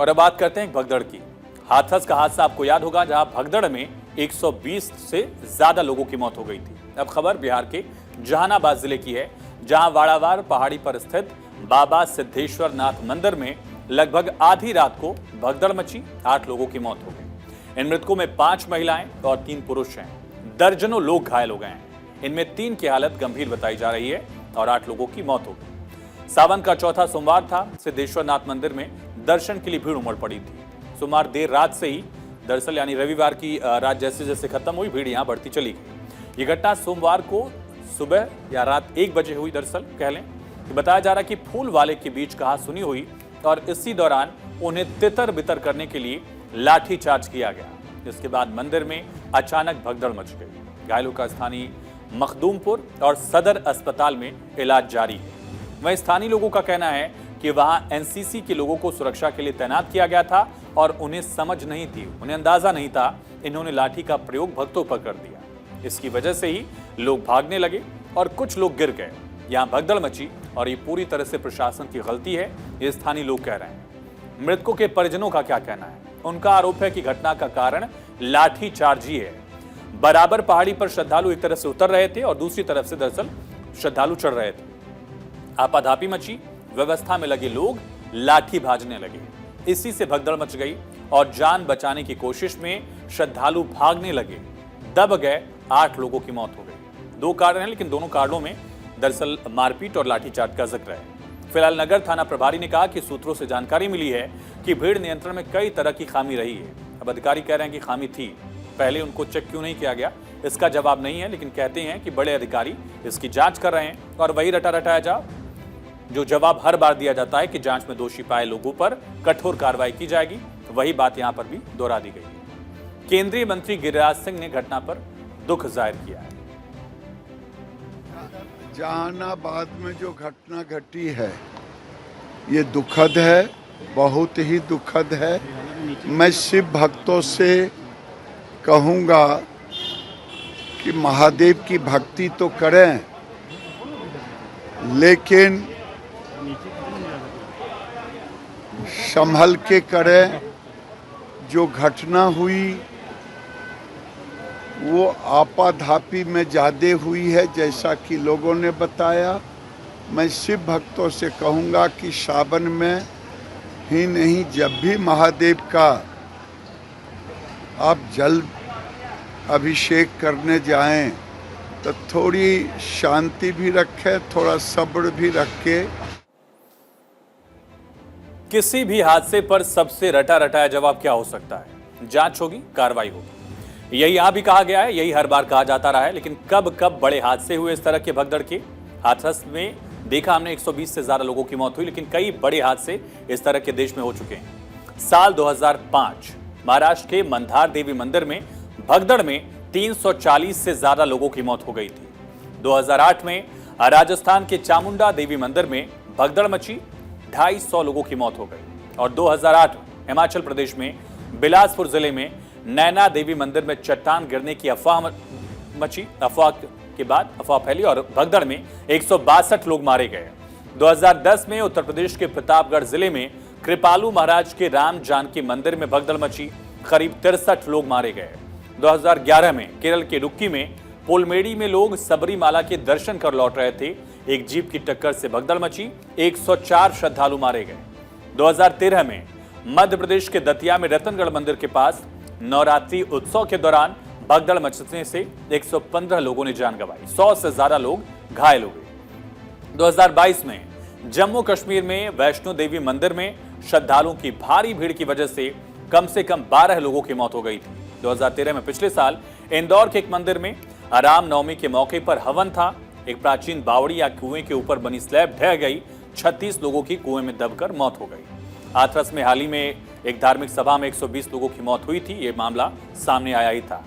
और अब बात करते हैं भगदड़ की। हाथरस का हादसा आपको याद होगा, जहां भगदड़ में 120 से ज्यादा लोगों की मौत हो गई थी। अब खबर बिहार के जहानाबाद जिले की है, जहां वाड़ावार पहाड़ी पर स्थित बाबा सिद्धेश्वर नाथ मंदिर में लगभग आधी रात को भगदड़ मची, 8 लोगों की मौत हो गई। इन मृतकों में 5 महिलाएं और 3 पुरुष हैं। दर्जनों लोग घायल हो गए हैं। इनमें 3 की हालत गंभीर बताई जा रही है और 8 लोगों की मौत हो गई। सावन का चौथा सोमवार था। सिद्धेश्वर नाथ मंदिर में दर्शन के लिए भीड़ उमड़ पड़ी थी। सोमवार देर रात से ही, दरअसल यानी रविवार की रात जैसे जैसे खत्म हुई, भीड़ यहां बढ़ती चली गई। ये घटना सोमवार को सुबह या रात 1 बजे हुई। दरअसल कह लें कि बताया जा रहा है कि फूल वाले के बीच कहा सुनी हुई और इसी दौरान उन्हें तितर बितर करने के लिए लाठी चार्ज किया गया। जिसके बाद मंदिर में अचानक भगदड़ मच गई। घायलों का स्थानीय मखदूमपुर और सदर अस्पताल में इलाज जारी है। वहीं स्थानीय लोगों का कहना है कि वहां एनसीसी के लोगों को सुरक्षा के लिए तैनात किया गया था और उन्हें समझ नहीं थी, उन्हें अंदाजा नहीं था। इन्होंने लाठी का प्रयोग भक्तों पर कर दिया। इसकी वजह से ही लोग भागने लगे और कुछ लोग गिर गए। यहाँ भगदड़ मची और ये पूरी तरह से प्रशासन की गलती है, ये स्थानीय लोग कह रहे हैं। मृतकों के परिजनों का क्या कहना है? उनका आरोप है कि घटना का कारण लाठी चार्ज ही है। बराबर पहाड़ी पर श्रद्धालु एक तरफ से उतर रहे थे और दूसरी तरफ से दरअसल श्रद्धालु चढ़ रहे थे। आपाधापी मची, व्यवस्था में लगे लोग लाठी भाजने लगे। इसी से भगदड़ मच गई और जान बचाने की कोशिश में श्रद्धालु भागने लगे, दब गए। 8 लोगों की मौत हो गई। 2 कारण हैं, लेकिन दोनों कारणों में दरअसल मारपीट और लाठीचार्ज का जिक्र है। फिलहाल नगर थाना प्रभारी ने कहा कि सूत्रों से जानकारी मिली है कि भीड़ नियंत्रण में कई तरह की खामी रही है। अब अधिकारी कह रहे हैं कि खामी थी, पहले उनको चेक क्यों नहीं किया गया, इसका जवाब नहीं है, लेकिन कहते हैं कि बड़े अधिकारी इसकी जांच कर रहे हैं और वही रटा रटाया जा जो जवाब हर बार दिया जाता है कि जांच में दोषी पाए लोगों पर कठोर कार्रवाई की जाएगी, वही बात यहां पर भी दोहरा दी गई है। केंद्रीय मंत्री गिरिराज सिंह ने घटना पर दुख जाहिर किया है। जहानाबाद में जो घटना घटी है ये दुखद है, बहुत ही दुखद है। मैं शिव भक्तों से कहूँगा कि महादेव की भक्ति तो करें, लेकिन संभल के करें। जो घटना हुई वो आपाधापी में ज़्यादा हुई है, जैसा कि लोगों ने बताया। मैं शिव भक्तों से कहूँगा कि सावन में ही नहीं, जब भी महादेव का आप जल अभिषेक करने जाएं तो थोड़ी शांति भी रखें, थोड़ा सब्र भी रखें। किसी भी हादसे पर सबसे रटा रटाया जवाब क्या हो सकता है? जांच होगी, कार्रवाई होगी। यही यहां भी कहा गया है, यही हर बार कहा जाता रहा है। लेकिन कब कब बड़े हादसे हुए इस तरह के भगदड़ के? हाथरस में देखा हमने 120 से ज्यादा लोगों की मौत हुई, लेकिन कई बड़े हादसे इस तरह के देश में हो चुके हैं। साल 2005 महाराष्ट्र के मंदार देवी मंदिर में भगदड़ में 340 से ज्यादा लोगों की मौत हो गई थी। 2008 में राजस्थान के चामुंडा देवी मंदिर में भगदड़ मची, 250 लोगों की मौत हो गई। और 2008 हिमाचल प्रदेश में बिलासपुर जिले में नैना देवी मंदिर में चट्टान गिरने की अफवाह मची। अफवाह के बाद अफवाह फैली और भगदड़ में 162 लोग मारे गए। 2010 में उत्तर प्रदेश के प्रतापगढ़ जिले में कृपालू महाराज के राम जानकी मंदिर में भगदड़ मची, करीब 63 लोग मारे गए। 2011 में केरल के इडुक्की में पोलमेड़ी में लोग सबरीमाला के दर्शन कर लौट रहे थे, एक जीप की टक्कर से भगदड़ मची, 104 श्रद्धालु मारे गए। 2013 में मध्य प्रदेश के दतिया में रतनगढ़ मंदिर के पास नवरात्रि उत्सव के दौरान भगदड़ मचने से 115 लोगों ने जान गंवाई, 100 से ज्यादा लोग घायल हो गए। 2022 में जम्मू कश्मीर में वैष्णो देवी मंदिर में श्रद्धालुओं की भारी भीड़ की वजह से कम 12 लोगों की मौत हो गई थी। 2013 में पिछले साल इंदौर के एक मंदिर में राम नवमी के मौके पर हवन था। एक प्राचीन बावड़ी या कुएं के ऊपर बनी स्लैब ढह गई, 36 लोगों की कुएं में दबकर मौत हो गई। हाथरस में हाल ही में एक धार्मिक सभा में 120 लोगों की मौत हुई थी, ये मामला सामने आया ही था।